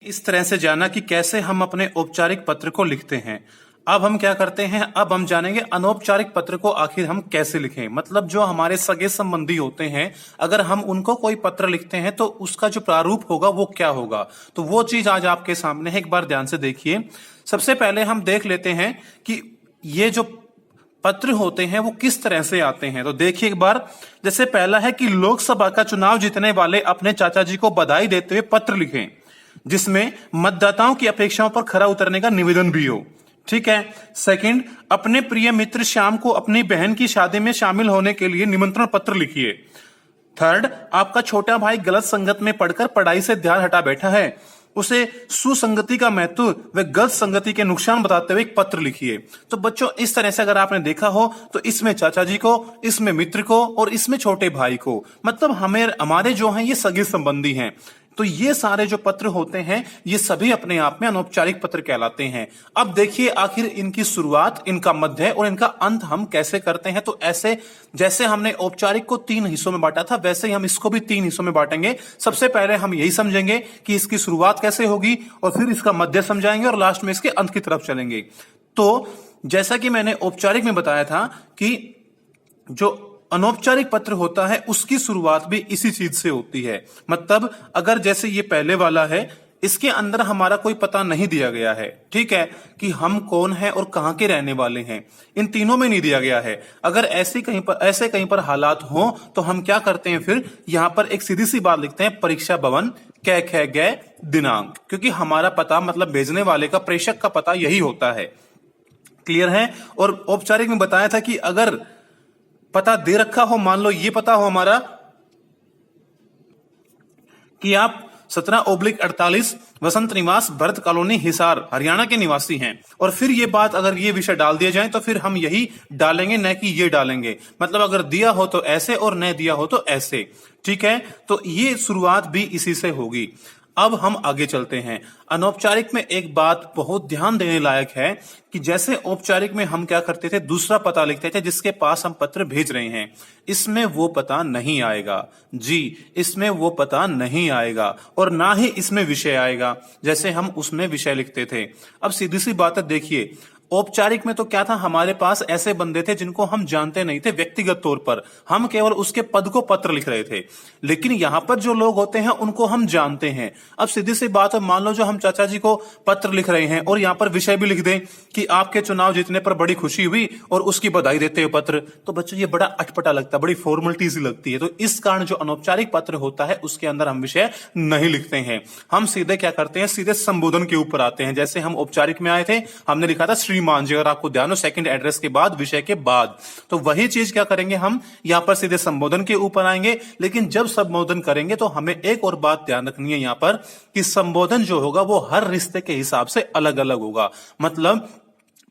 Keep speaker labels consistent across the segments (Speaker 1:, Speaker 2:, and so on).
Speaker 1: इस तरह से जाना कि कैसे हम अपने औपचारिक पत्र को लिखते हैं। अब हम क्या करते हैं, अब हम जानेंगे अनौपचारिक पत्र को आखिर हम कैसे लिखें। मतलब जो हमारे सगे संबंधी होते हैं, अगर हम उनको कोई पत्र लिखते हैं तो उसका जो प्रारूप होगा वो क्या होगा, तो वो चीज आज आपके सामने है। एक बार ध्यान से देखिए। सबसे पहले हम देख लेते हैं कि ये जो पत्र होते हैं वो किस तरह से आते हैं। तो देखिए एक बार, जैसे पहला है कि लोकसभा का चुनाव जीतने वाले अपने चाचा जी को बधाई देते हुए पत्र लिखें, जिसमें मतदाताओं की अपेक्षाओं पर खरा उतरने का निवेदन भी हो। ठीक है। सेकंड, अपने प्रिय मित्र श्याम को अपनी बहन की शादी में शामिल होने के लिए निमंत्रण पत्र लिखिए। थर्ड, आपका छोटा भाई गलत संगत में पढ़कर पढ़ाई से ध्यान हटा बैठा है, उसे सुसंगति का महत्व व गलत संगति के नुकसान बताते हुए एक पत्र लिखिए। तो बच्चों, इस तरह से अगर आपने देखा हो तो इसमें चाचा जी को, इसमें मित्र को और इसमें छोटे भाई को, मतलब हमारे जो हैं ये सगे संबंधी हैं। तो ये सारे जो पत्र होते हैं ये सभी अपने आप में अनौपचारिक पत्र कहलाते हैं। अब देखिए आखिर इनकी शुरुआत, इनका मध्य और इनका अंत हम कैसे करते हैं। तो ऐसे जैसे हमने औपचारिक को 3 हिस्सों में बांटा था, वैसे ही हम इसको भी 3 हिस्सों में बांटेंगे। सबसे पहले हम यही समझेंगे कि इसकी शुरुआत कैसे होगी, और फिर इसका मध्य समझाएंगे, और लास्ट में इसके अंत की तरफ चलेंगे। तो जैसा कि मैंने औपचारिक में बताया था कि जो अनौपचारिक पत्र होता है उसकी शुरुआत भी इसी चीज से होती है। मतलब अगर जैसे ये पहले वाला है, इसके अंदर हमारा कोई पता नहीं दिया गया है, ठीक है, कि हम कौन है और कहां के रहने वाले हैं, इन तीनों में नहीं दिया गया है। अगर ऐसे कहीं पर हालात हो तो हम क्या करते हैं, फिर यहां पर एक सीधी सी बात लिखते हैं, परीक्षा भवन कै ख गै दिनांक, क्योंकि हमारा पता मतलब भेजने वाले का, प्रेषक का पता यही होता है। क्लियर है। और औपचारिक में बताया था कि अगर पता दे रखा हो, मान लो ये पता हो हमारा कि आप 17/48 वसंत निवास भरत कॉलोनी हिसार हरियाणा के निवासी हैं, और फिर ये बात अगर ये विषय डाल दिया जाए तो फिर हम यही डालेंगे, न कि ये डालेंगे। मतलब अगर दिया हो तो ऐसे और न दिया हो तो ऐसे। ठीक है। तो ये शुरुआत भी इसी से होगी। अब हम आगे चलते हैं। अनौपचारिक में एक बात बहुत ध्यान देने लायक है कि जैसे औपचारिक में हम क्या करते थे, दूसरा पता लिखते थे जिसके पास हम पत्र भेज रहे हैं, इसमें वो पता नहीं आएगा जी, इसमें वो पता नहीं आएगा, और ना ही इसमें विषय आएगा जैसे हम उसमें विषय लिखते थे। अब सीधी सी बात है, देखिए औपचारिक में तो क्या था, हमारे पास ऐसे बंदे थे जिनको हम जानते नहीं थे व्यक्तिगत तौर पर, हम केवल उसके पद को पत्र लिख रहे थे। लेकिन यहां पर जो लोग होते हैं उनको हम जानते हैं। अब सीधी सी बात है, मान लो जो हम चाचा जी को पत्र लिख रहे हैं और यहां पर विषय भी लिख दें कि आपके चुनाव जीतने पर बड़ी खुशी हुई और उसकी बधाई देते हुए पत्र, तो बच्चों ये बड़ा अटपटा लगता है, बड़ी फॉर्मेलिटी सी लगती है। तो इस कारण जो अनौपचारिक पत्र होता है उसके अंदर हम विषय नहीं लिखते हैं, हम सीधे क्या करते हैं, सीधे संबोधन के ऊपर आते हैं। जैसे हम औपचारिक में आए थे, हमने लिखा था श्रीमान जी, अगर आपको ध्यान हो, सेकंड एड्रेस के बाद विषय के बाद, तो वही चीज क्या करेंगे, हम यहां पर सीधे संबोधन के ऊपर आएंगे। लेकिन जब संबोधन करेंगे तो हमें एक और बात ध्यान रखनी है यहां पर, कि संबोधन जो होगा वो हर रिश्ते के हिसाब से अलग अलग होगा। मतलब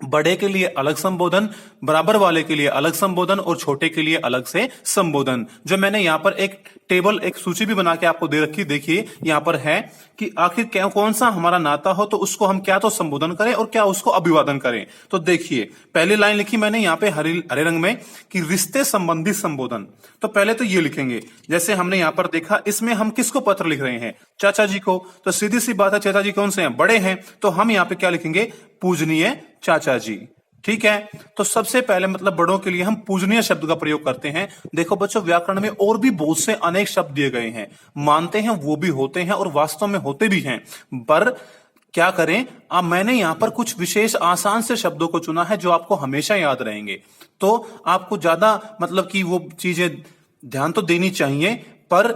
Speaker 1: बड़े के लिए अलग संबोधन, बराबर वाले के लिए अलग संबोधन, और छोटे के लिए अलग से संबोधन। जो मैंने यहां पर एक टेबल, एक सूची भी बना के आपको दे रखी, देखिए यहां पर है कि आखिर क्या कौन सा हमारा नाता हो तो उसको हम क्या तो संबोधन करें और क्या उसको अभिवादन करें। तो देखिए पहली लाइन लिखी मैंने यहां पे हरे रंग में कि रिश्ते संबंधी संबोधन। तो पहले तो ये लिखेंगे, जैसे हमने यहां पर देखा, इसमें हम किसको पत्र लिख रहे हैं, चाचा जी को। तो सीधी सी बात है, चाचा जी कौन से हैं, बड़े हैं, तो हम यहां पे क्या लिखेंगे, पूजनीय चाचा जी। ठीक है। तो सबसे पहले मतलब बड़ों के लिए हम पूजनीय शब्द का प्रयोग करते हैं। देखो बच्चों, व्याकरण में और भी बहुत से अनेक शब्द दिए गए हैं, मानते हैं वो भी होते हैं और वास्तव में होते भी हैं, पर क्या करें, अब मैंने यहां पर कुछ विशेष आसान से शब्दों को चुना है जो आपको हमेशा याद रहेंगे। तो आपको ज्यादा मतलब कि वो चीजें ध्यान तो देनी चाहिए, पर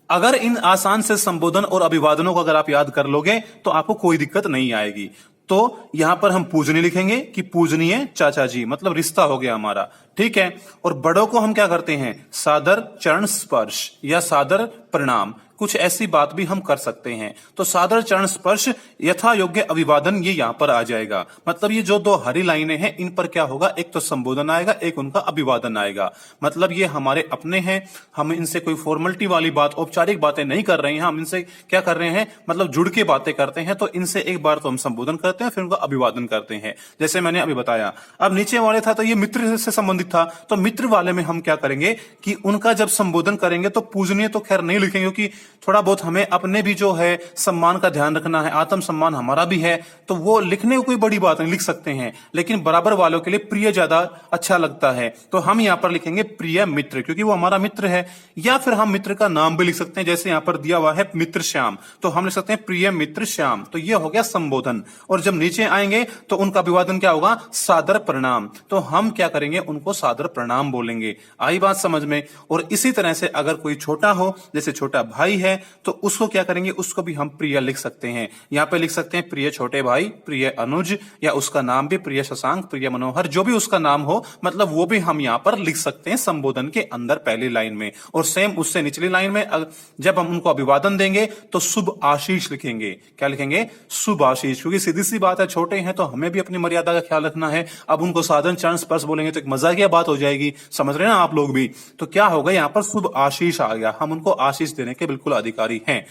Speaker 1: अगर इन आसान से संबोधन और अभिवादनों को अगर आप याद कर लोगे तो आपको कोई दिक्कत नहीं आएगी। तो यहां पर हम पूजनीय लिखेंगे कि पूजनीय चाचा जी, मतलब रिश्ता हो गया हमारा। ठीक है। और बड़ों को हम क्या करते हैं, सादर चरण स्पर्श या सादर प्रणाम, कुछ ऐसी बात भी हम कर सकते हैं। तो सादर चरण स्पर्श यथा योग्य अभिवादन, ये यहां पर आ जाएगा। मतलब ये जो 2 हरी लाइनें हैं इन पर क्या होगा, एक तो संबोधन आएगा, एक उनका अभिवादन आएगा। मतलब ये हमारे अपने हैं, हम इनसे कोई फॉर्मेलिटी वाली बात, औपचारिक बातें नहीं कर रहे हैं, हम इनसे क्या कर रहे हैं, मतलब जुड़ के बातें करते हैं। तो इनसे एक बार तो हम संबोधन करते हैं, फिर उनका अभिवादन करते हैं, जैसे मैंने अभी बताया। अब नीचे वाले था तो ये मित्र से संबंधित था, तो मित्र वाले में हम क्या करेंगे कि उनका जब संबोधन करेंगे तो पूजनीय तो खैर नहीं लिखेंगे, क्योंकि थोड़ा बहुत हमें अपने भी जो है सम्मान का ध्यान रखना है, आत्म सम्मान हमारा भी है, तो वो लिखने को कोई बड़ी बात नहीं, लिख सकते हैं, लेकिन बराबर वालों के लिए प्रिय ज्यादा अच्छा लगता है, तो हम यहाँ पर लिखेंगे प्रिय मित्र, क्योंकि वो हमारा मित्र है। या फिर हम मित्र का नाम भी लिख सकते हैं, जैसे यहाँ पर दिया हुआ है मित्र श्याम, तो हम लिख सकते हैं प्रिय मित्र श्याम, तो ये हो गया संबोधन। और जब नीचे आएंगे तो उनका अभिवादन क्या होगा, सादर प्रणाम, तो हम क्या करेंगे, उनको सादर प्रणाम बोलेंगे। आई बात समझ में। और इसी तरह से अगर कोई छोटा हो, जैसे छोटा भाई है, तो उसको क्या करेंगे, उसको भी हम प्रिय लिख सकते हैं। यहाँ पे लिख सकते हैं प्रिय छोटे भाई, प्रिय अनुज, या उसका नाम भी प्रिय शशांक, प्रिय मनोहर, जो भी उसका नाम हो, मतलब वो भी हम यहाँ पर लिख सकते हैं संबोधन के अंदर पहली लाइन में। और सेम उससे निचली लाइन में जब हम उनको अभिवादन देंगे तो शुभ आशीष लिखेंगे। क्या लिखेंगे, शुभ आशीष, क्योंकि सीधी सी बात है, छोटे हैं तो हमें भी अपनी मर्यादा का ख्याल रखना है। अब उनको साधन चरण स्पर्श बोलेंगे तो एक मजाकिया बात हो जाएगी, समझ रहे हैं ना आप लोग भी। तो क्या होगा, यहाँ पर शुभ आशीष आ गया, हम उनको आशीष देने के बिल्कुल अधिकारी हैं।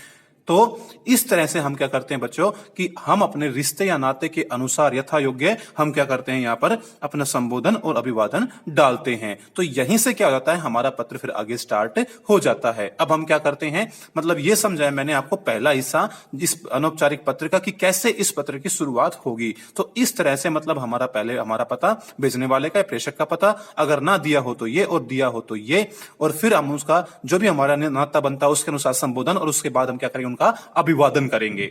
Speaker 1: तो इस तरह से हम क्या करते हैं बच्चों, कि हम अपने रिश्ते या नाते के अनुसार यथा योग्य हम क्या करते हैं, यहाँ पर अपना संबोधन और अभिवादन डालते हैं। तो यहीं से क्या हो जाता है, हमारा पत्र फिर आगे स्टार्ट हो जाता है। अब हम क्या करते हैं, मतलब ये समझाया मैंने आपको पहला हिस्सा इस अनौपचारिक पत्र का, कि कैसे इस पत्र की शुरुआत होगी। तो इस तरह से मतलब हमारा पहले हमारा पता भेजने वाले का, प्रेषक का पता, अगर ना दिया हो तो ये, और दिया हो तो ये, और फिर हम उसका जो भी हमारा नाता बनता है उसके अनुसार संबोधन, और उसके बाद हम क्या करेंगे, का अभिवादन करेंगे।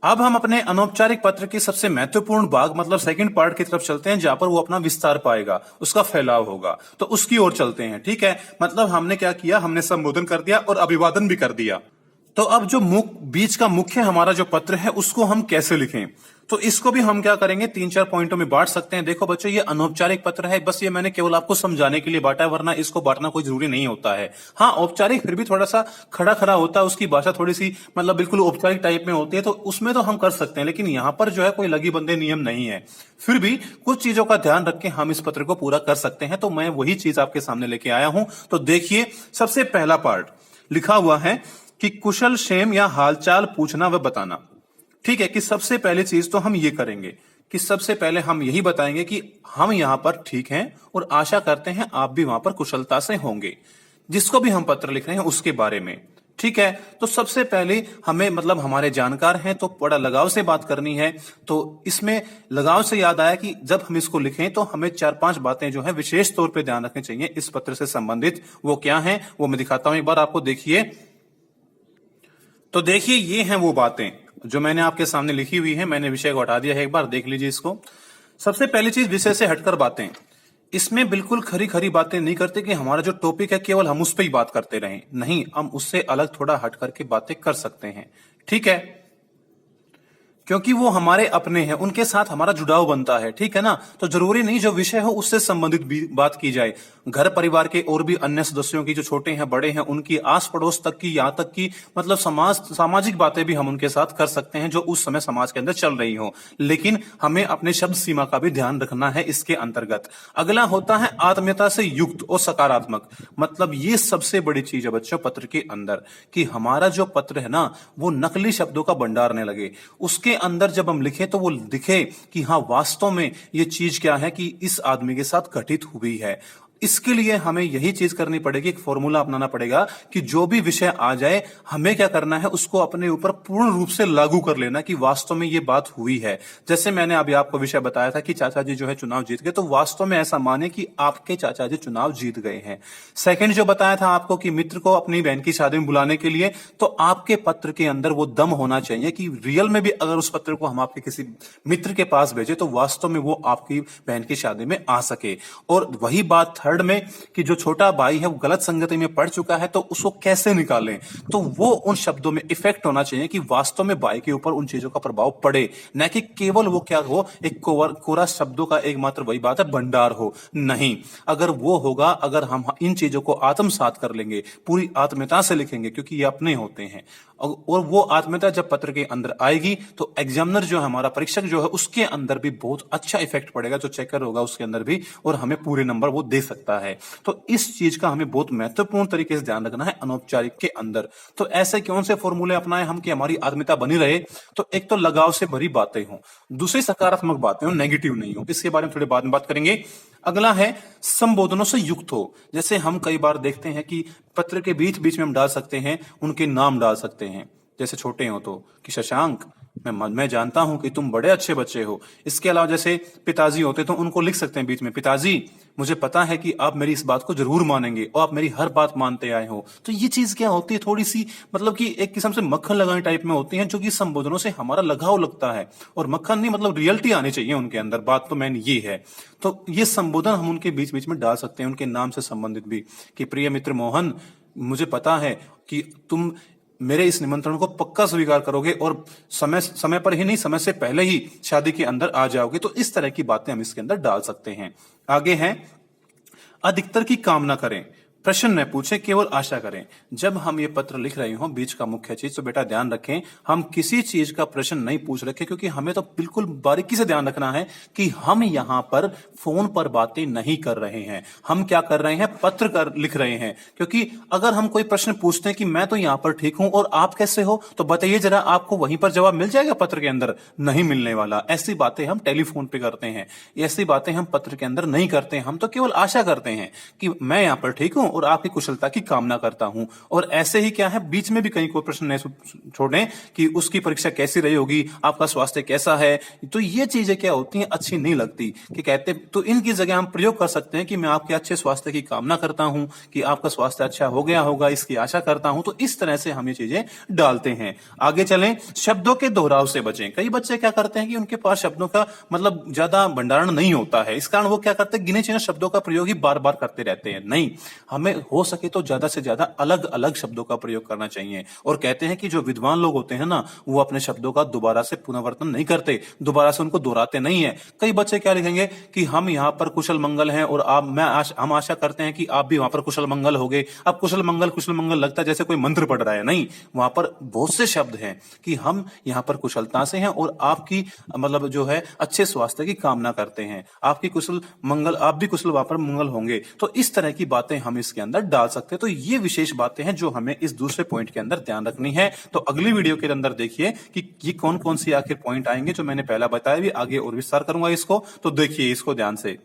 Speaker 1: अब हम अपने अनौपचारिक पत्र की सबसे महत्वपूर्ण भाग मतलब सेकंड पार्ट की तरफ चलते हैं, जहां पर वो अपना विस्तार पाएगा, उसका फैलाव होगा, तो उसकी ओर चलते हैं। ठीक है, मतलब हमने क्या किया, हमने संबोधन कर दिया और अभिवादन भी कर दिया। तो अब जो बीच का मुख्य हमारा जो पत्र है उसको हम कैसे लिखें, तो इसको भी हम क्या करेंगे, 3-4 पॉइंटों में बांट सकते हैं। देखो बच्चों, ये अनौपचारिक पत्र है, बस ये मैंने केवल आपको समझाने के लिए बांटा है, वरना इसको बांटना कोई जरूरी नहीं होता है। हाँ, औपचारिक फिर भी थोड़ा सा खड़ा खड़ा होता है, उसकी भाषा थोड़ी सी मतलब बिल्कुल औपचारिक टाइप में होती है, तो उसमें तो हम कर सकते हैं, लेकिन यहाँ पर जो है कोई लगी बंदे नियम नहीं है। फिर भी कुछ चीजों का ध्यान रख के हम इस पत्र को पूरा कर सकते हैं, तो मैं वही चीज आपके सामने लेके आया हूं। तो देखिए, सबसे पहला पार्ट लिखा हुआ है कि कुशल क्षेम या हालचाल पूछना व बताना। ठीक है, कि सबसे पहली चीज तो हम ये करेंगे कि सबसे पहले हम यही बताएंगे कि हम यहां पर ठीक हैं और आशा करते हैं आप भी वहां पर कुशलता से होंगे, जिसको भी हम पत्र लिख रहे हैं उसके बारे में। ठीक है, तो सबसे पहले हमें मतलब हमारे जानकार हैं तो बड़ा लगाव से बात करनी है। तो इसमें लगाव से याद आया कि जब हम इसको लिखें तो हमें 4-5 बातें जो है विशेष तौर पे ध्यान रखनी चाहिए इस पत्र से संबंधित। वो क्या है, वो मैं दिखाता हूं एक बार आपको, देखिए। तो देखिए, ये हैं वो बातें जो मैंने आपके सामने लिखी हुई है, मैंने विषय को हटा दिया है, एक बार देख लीजिए इसको। सबसे पहली चीज, विषय से हटकर बातें। इसमें बिल्कुल खरी खरी बातें नहीं करते कि हमारा जो टॉपिक है केवल हम उस पर ही बात करते रहें, नहीं, हम उससे अलग थोड़ा हट करके बातें कर सकते हैं। ठीक है, क्योंकि वो हमारे अपने हैं, उनके साथ हमारा जुड़ाव बनता है। ठीक है ना, तो जरूरी नहीं जो विषय हो उससे संबंधित भी बात की जाए, घर परिवार के और भी अन्य सदस्यों की, जो छोटे हैं बड़े हैं, उनकी, आस पड़ोस तक की, यहाँ तक की मतलब सामाजिक बातें भी हम उनके साथ कर सकते हैं जो उस समय समाज के अंदर चल रही हो, लेकिन हमें अपने शब्द सीमा का भी ध्यान रखना है इसके अंतर्गत। अगला होता है आत्मीयता से युक्त और सकारात्मक। मतलब ये सबसे बड़ी चीज है बच्चों पत्र के अंदर, कि हमारा जो पत्र है ना वो नकली शब्दों का भंडार न लगे, उसके अंदर जब हम लिखें तो वो दिखे कि हाँ वास्तव में ये चीज क्या है कि इस आदमी के साथ घटित हुई है। इसके लिए हमें यही चीज करनी पड़ेगी, एक फॉर्मूला अपनाना पड़ेगा कि जो भी विषय आ जाए हमें क्या करना है, उसको अपने ऊपर पूर्ण रूप से लागू कर लेना कि वास्तव में ये बात हुई है। जैसे मैंने अभी आपको विषय बताया था कि चाचा जी जो है चुनाव जीत गए, तो वास्तव में ऐसा माने कि आपके चाचा जी चुनाव जीत गए हैं। सेकंड जो बताया था आपको कि मित्र को अपनी बहन की शादी में बुलाने के लिए, तो आपके पत्र के अंदर वो दम होना चाहिए कि रियल में भी अगर उस पत्र को हम आपके किसी मित्र के पास भेजे तो वास्तव में वो आपकी बहन की शादी में आ सके। और वही बात थर्ड में कि जो छोटा भाई है वो गलत संगति में पड़ चुका है, तो उसको कैसे निकालें, तो वो उन शब्दों में इफेक्ट होना चाहिए कि वास्तव में भाई के ऊपर उन चीजों का प्रभाव पड़े, न कि केवल वो क्या हो, एक कोरा शब्दों का एकमात्र वही बात है भंडार हो। नहीं, अगर वो होगा, अगर हम इन चीजों को आत्मसात कर लेंगे, पूरी आत्मीयता से लिखेंगे क्योंकि ये अपने होते हैं, और वो आत्मीयता जब पत्र के अंदर आएगी तो एग्जामिनर जो है, हमारा परीक्षक जो है, उसके अंदर भी बहुत अच्छा इफेक्ट पड़ेगा, जो चेकर होगा उसके अंदर भी, और हमें पूरे नंबर वो दे सकता है। तो इस चीज का हमें बहुत महत्वपूर्ण तरीके से ध्यान रखना है अनौपचारिक के अंदर। तो ऐसे कौन से फॉर्मूले अपनाएं हम कि हमारी आत्मीयता बनी रहे? तो एक तो लगाव से भरी बातें हो, दूसरी सकारात्मक बातें हो, नेगेटिव नहीं हो। इसके बारे में थोड़ी बाद में बात करेंगे। अगला है संबोधनों से युक्त हो। जैसे हम कई बार देखते हैं कि पत्र के बीच बीच में हम डाल सकते हैं, उनके नाम डाल सकते हैं। जैसे छोटे हो तो कि शशांक, मैं जानता हूं कि तुम बड़े अच्छे बच्चे हो। इसके अलावा जैसे पिताजी होते तो उनको लिख सकते हैं बीच में, पिताजी मुझे पता है कि आप मेरी इस बात को जरूर मानेंगे और आप मेरी हर बात मानते आए हो। तो ये चीज क्या होती है, थोड़ी सी मतलब कि एक किस्म से मक्खन लगाने टाइप में होती है, जो कि संबोधनों से हमारा लगाव लगता है। और मक्खन नहीं, मतलब रियलिटी आनी चाहिए उनके अंदर, बात तो मैंने ये है। तो ये संबोधन हम उनके बीच बीच में डाल सकते हैं, उनके नाम से संबंधित भी, कि प्रिय मित्र मोहन, मुझे पता है कि तुम मेरे इस निमंत्रण को पक्का स्वीकार करोगे और समय पर ही नहीं, समय से पहले ही शादी के अंदर आ जाओगे। तो इस तरह की बातें हम इसके अंदर डाल सकते हैं। आगे है अधिकतर की कामना करें, प्रश्न न पूछें, केवल आशा करें। जब हम ये पत्र लिख रहे हो, बीच का मुख्य चीज तो बेटा ध्यान रखें, हम किसी चीज का प्रश्न नहीं पूछ रखे, क्योंकि हमें तो बिल्कुल बारीकी से ध्यान रखना है कि हम यहां पर फोन पर बातें नहीं कर रहे हैं। हम क्या कर रहे हैं, पत्र कर लिख रहे हैं। क्योंकि अगर हम कोई प्रश्न पूछते हैं कि मैं तो यहां पर ठीक हूं और आप कैसे हो, तो बताइए जरा, आपको वहीं पर जवाब मिल जाएगा पत्र के अंदर? नहीं मिलने वाला। ऐसी बातें हम टेलीफोन पे करते हैं, ऐसी बातें हम पत्र के अंदर नहीं करते हैं। हम तो केवल आशा करते हैं कि मैं यहां पर ठीक हूं और आपकी कुशलता की कामना करता हूं। और ऐसे ही क्या है, बीच में भी कहीं कोई प्रश्न नहीं छोड़ें कि उसकी परीक्षा कैसी रही होगी, आपका स्वास्थ्य कैसा है। तो ये चीजें क्या होती हैं, अच्छी नहीं लगती कि कहते, तो इनकी जगह हम प्रयोग कर सकते हैं कि मैं आपके अच्छे स्वास्थ्य की कामना करता हूं, कि आपका स्वास्थ्य अच्छा हो गया होगा, इसकी आशा करता हूं। तो इस तरह से हम ये चीजें डालते हैं। आगे चलें, शब्दों के दोहराव से बचें। कई बच्चे क्या करते हैं कि उनके पास शब्दों का मतलब ज्यादा भंडारण नहीं होता है, इस कारण वो क्या करते हैं, गिने चुने शब्दों का प्रयोग ही बार बार करते रहते हैं। नहीं, हमें हो सके तो ज्यादा से ज्यादा अलग अलग शब्दों का प्रयोग करना चाहिए। और कहते हैं कि जो विद्वान लोग होते हैं ना, वो अपने शब्दों का दोबारा से पुनर्वर्तन नहीं करते, दोबारा से उनको दोहराते नहीं है। कई बच्चे क्या लिखेंगे कि हम यहाँ पर कुशल मंगल हैं और हम आशा करते हैं कि आप भी वहां पर कुशल मंगल होगे। अब कुशल मंगल लगता है जैसे कोई मंत्र पढ़ रहा है। नहीं, वहां पर बहुत से शब्द हैं कि हम यहाँ पर कुशलता से हैं और आपकी मतलब जो है अच्छे स्वास्थ्य की कामना करते हैं, आपकी कुशल मंगल, आप भी कुशल वहां पर मंगल होंगे। तो इस तरह की बातें हम इसके अंदर डाल सकते हैं। तो ये विशेष बातें हैं जो हमें इस दूसरे पॉइंट के अंदर ध्यान रखनी है। तो अगली वीडियो के अंदर देखिए कि ये कौन कौन सी आखिर पॉइंट आएंगे, जो मैंने पहला बताया, भी आगे और विस्तार करूंगा इसको। तो देखिए इसको ध्यान से।